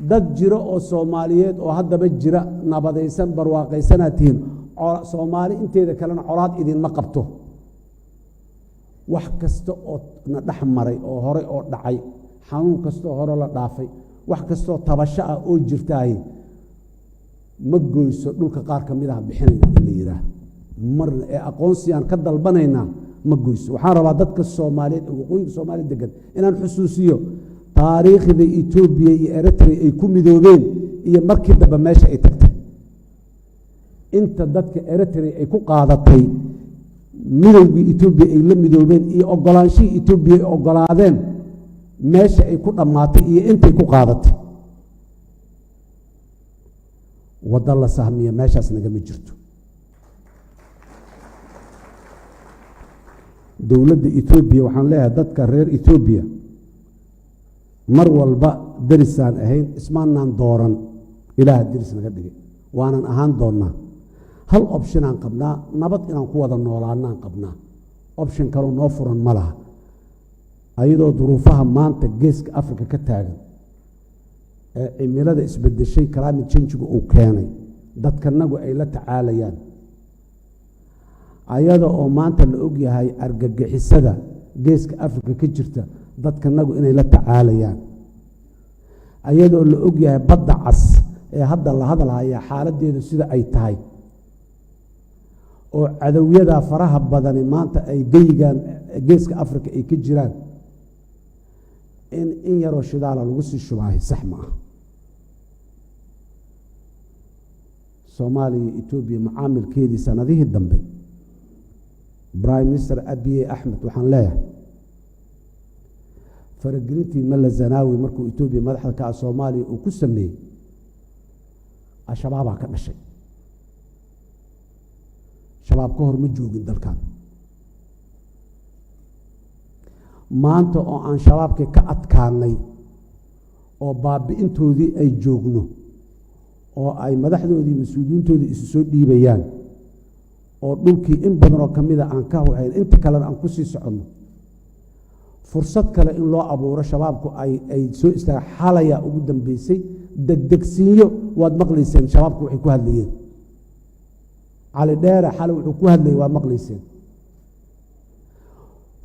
dad jiro oo Soomaaliyeed oo haddaba jira nabadaysan barwaaqaysanatiin Soomaali inteeda kalena colaad idin ma qabto wax kasta oo na dhaxmaray oo hore oo dhacay xanuun kasta oo hore la dhaafay wax kasta oo tabasho ah oo jirtay ma gooyso dhulka qaar kamid ah bixinayna in la yiraahdo marna ee aqoonsiyaan ka dalbanayna ma gooyso waxaan rabaa dadka Soomaaliyeed oo waqooyiga Soomaaliya degan inaan xusuusiyo taariikhda Itoobiya iyo Eritrea ay ku midoobeen iyo markii dambe meesha ay tagtay inta dadka Eritrea ay ku qaadatay midowgii Itoobiya ay la midoobeen iyo ogolaanshii Itoobiya ay ogolaadeen meesha ay ku dhamaatay iyo intay ku qaadatay wada la sahmiya meeshaas naga ma jirto dawladda Itoobiya waxaan leeyahay dadka reer Itoobiya mar walba darisaan ahayn ismaanaan dooran ilaaha daris naga dhigay waanan ahaan doonaa hal option aan qabnaa nabad inaan ku wada noolaanaan qabnaa option kale noo furan ma laha ayadoo duruufaha maanta geeska Afrika ka taagan ee cimilada isbedeshay climate change uu keenay dadkanagu ay la tacaalayaan ayada oo maanta la og yahay argagixisada geeska Afrika ka jirta dadkanagu inay la tacaalayaan ayadoo la og yahay badda cas ee hadda la hadalaya xaaladeedu sida ay tahay oo cadawiyada faraha badan maanta ay geeyigan geeska Afrika ay ka jiraan in yaro shidaal lagu sii shubaahay sax ma ah Soomaaliya Itoobiya macaamilkeedii sanadihii dambe Prime Minister Abiy Ahmed waxaan leeyahay faragelintii Mala Zanaawi markuu Itoobiya madaxda ka Soomaaliya uu ku sameeyay ashabaab ka dhashay shabaab ka hor ma joogin dalkan maanta oo aan shabaabka ka adkaanay oo baabi'intoodii ay joogno oo ay madaxdoodii mas'uuliyiintoodii isu soo dhiibayaan oo dhulkii in badan oo kamida aan ka hayn inta kale aan ku sii socono fursad kale in loo abuuro shabaabku ay soo istaaga xalaya ugu dambeysay degdegsiyo waad maqlayseen shabaabku waxay ku hadlayeen cali dheere xal wuxuu ku hadlayay waa maqlayseen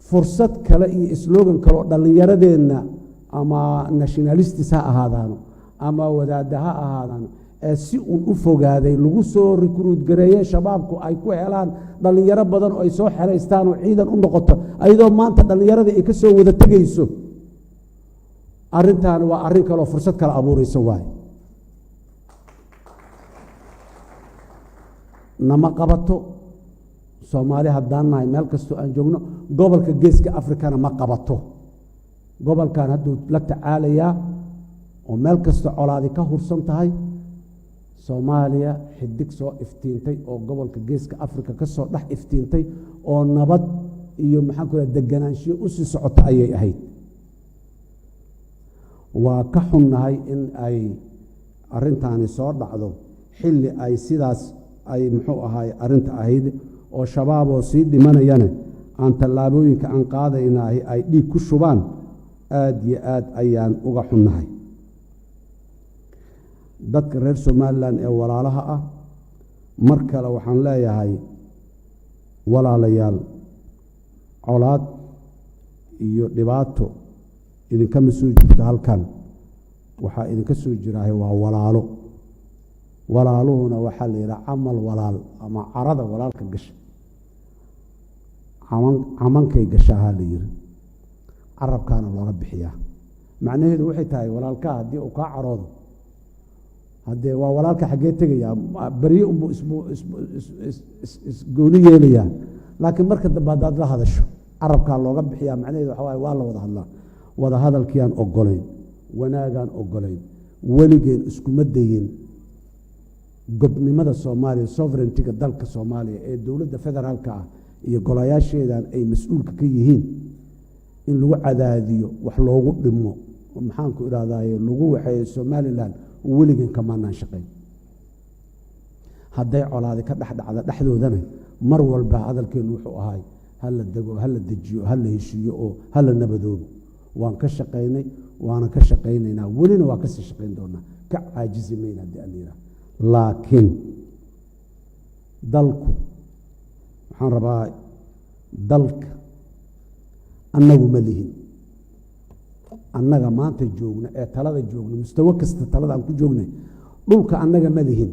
fursad kale iyo slogan kale oo dhalinyaradeenna ama nationalists ha ahaadaan ama wadaadaha ahaadaan si uu u fogaaday lagu soo recruit gareeyay shabaabku ay ku helaan dhalinyaro badan oo ay soo xereystaan oo ciidan u noqoto ayadoo maanta dhalinyaradii ay ka soo wada tagayso arintan waa arin kale oo fursad kale abuurayso waay nama qabato Soomaali haddaan nahay meel kasto aan joogno gobolka geeska Afrikana ma qabato gobolkan hadduu la tacaalaya oo meel kasto colaadi ka hursan tahay Soomaaliya xidig soo iftiintay oo gobolka geeska Afrika ka soo dhax iftiintay oo nabad iyo maxaan ku deganaanshiyo u sii socota ayay ahayd waa ka xunnahay in ay arintaani soo dhacdo xilli ay sidaas ay muxuu ahaay arinta ahayd oo shabaab oo sii dhimanayana aan tallaabooyinka aan qaadaynahay ay dhiig ku shubaan aad iyo aad ayaan uga xunnahay dadka reer Somaliland ee walaalaha ah mar kale waxaan leeyahay walaalayaal colaad iyo dhibaato idinka soo jirta halkan waxa idinka soo jiraahay waa walaalo walaaluhuna waxa la yiraahdaa amal walaal ama carada walaalka gashay amankay gashaha la yiri carabkaana looga bixiyaa macnaheedu waxay tahay walaalka hadii uu ka caroodo hadee waa walaalka xagee tagaya bariyo gooni yeelaya laakiin marka dambe dad la hadasho carabka looga bixiyaa macnaheedu waxa waa la wada hadlaa wada hadalkiyaan ogoleyn wanaagan ogoleyn waligeen isku madayin gobnimada Soomaaliya sovereignty-ga dalka Soomaaliya ee dawladda federaalka ah iyo golayaasheedan ay mas'uulka ka yihiin in lagu cadaadiyo wax loogu dhimo maxaan ku iraahdaa lagu waxay Somaliland weligan kamaanaan shaqeyn hadday colaadi ka dhaxdhacda dhaxdoodana mar walba hadalkeenu wuxuu ahay hal la dago hal la dejiyo hal la heshiyo oo hal la nabadoobo waan ka shaqeynay waana ka shaqaynaynaa welina waa kasii shaqayn doonaa ka caajisi mayna haddii aan yidhaah laakiin dalku waxaan rabaa dalka annagu ma lihin annaga maanta joogna ee talada joogna mustawo kasta talada aan ku joognay dhulka annaga ma lihin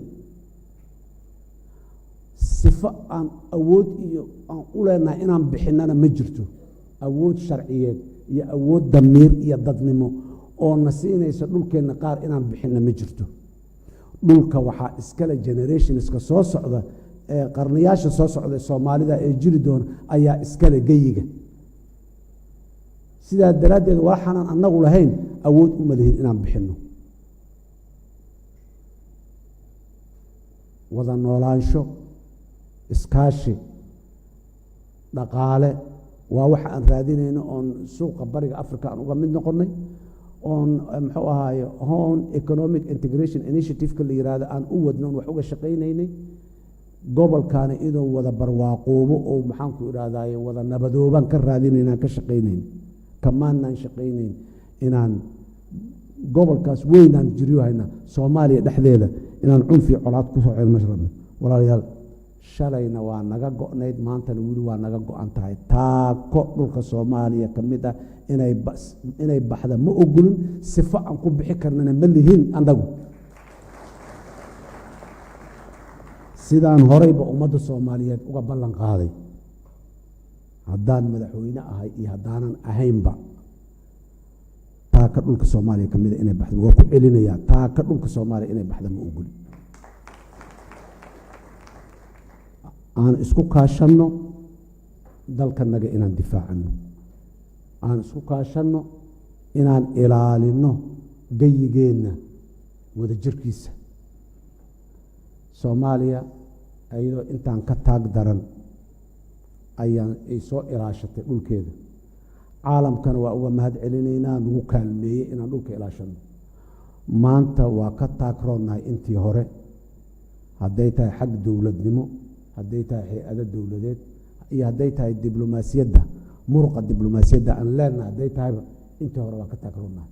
sifo aan awood iyo aan u leenahay inaan bixinana ma jirto awood sharciyeed iyo awood damiir iyo dadnimo oo na siinaysa dhulkeenna qaar inaan bixinna ma jirto dhulka waxaa iskale generationska soo socda ee qarniyaasha soo socda soomaalida ee jiri doona ayaa iskale geyiga sidaa daraaddeed waxaanan annagu lahayn awood uma lihin inaan bixinno wada noolaansho iskaashi dhaqaale waa waxa aan raadinayno oon suuqa bariga africa aan uga mid noqonnay oon muxuu ahaaye home economic integration initiative-ka la yihahdo aan u wadno on wax uga shaqaynaynay gobolkaana inuu wada barwaaqoobo oo maxaanku idhaahdaye wada nabadoobaan ka raadinayna aan ka shaqaynayn kamaanaan shaqaynayn inaan gobolkaas weynaan jiriyo hayna soomaaliya dhexdeeda inaan cunfi colaad ku soo celma rabno walaalayaal shalayna waa naga go'nayd maantana weli waa naga go'an tahay taako dhulka soomaaliya ka mid ah inay baxda ma ogolin sifo aan ku bixi karnana ma lihin annagu sidaan horeyba ummadda soomaaliyeed uga ballan qaaday haddaan madaxweyne ahay iyo haddaanan ahaynba taaka dhulka soomaaliya ka mida inay baxda waa ku celinayaa taaka dhulka soomaaliya inay baxda ma ogolin aan isku kaashanno dalkanaga inaan difaacano aan isku kaashanno inaan ilaalinno geyigeenna wada jirkiisa soomaaliya iyadoo intaan ka taag daran ay soo ilaashatay dhulkeeda caalamkana waa uga mahad celinaynaa nagu kaalmeeyey inaan dhulka ilaashanno maanta waa ka taagroonnahay intii hore hadday tahay xag dowladnimo hadday tahay hay-ado dowladeed iyo hadday tahay diblomaasiyadda muruqa diblomaasiyadda aan leenahay hadday tahayba intii hore waa ka taagroonnahay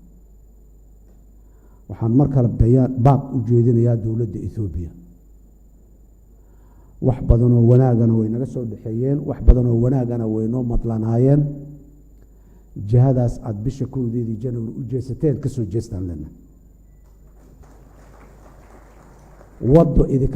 waxaan mar kale baaq u jeedinayaa dowladda ethoobiya wax badanoo wanaagana way naga soo dhexeeyeen wax badanoo wanaagana way noo madlanaayeen jihadaas aad bisha kowdeedii janawari u jeesateen ka soo jeestaan leenahay waddo idinka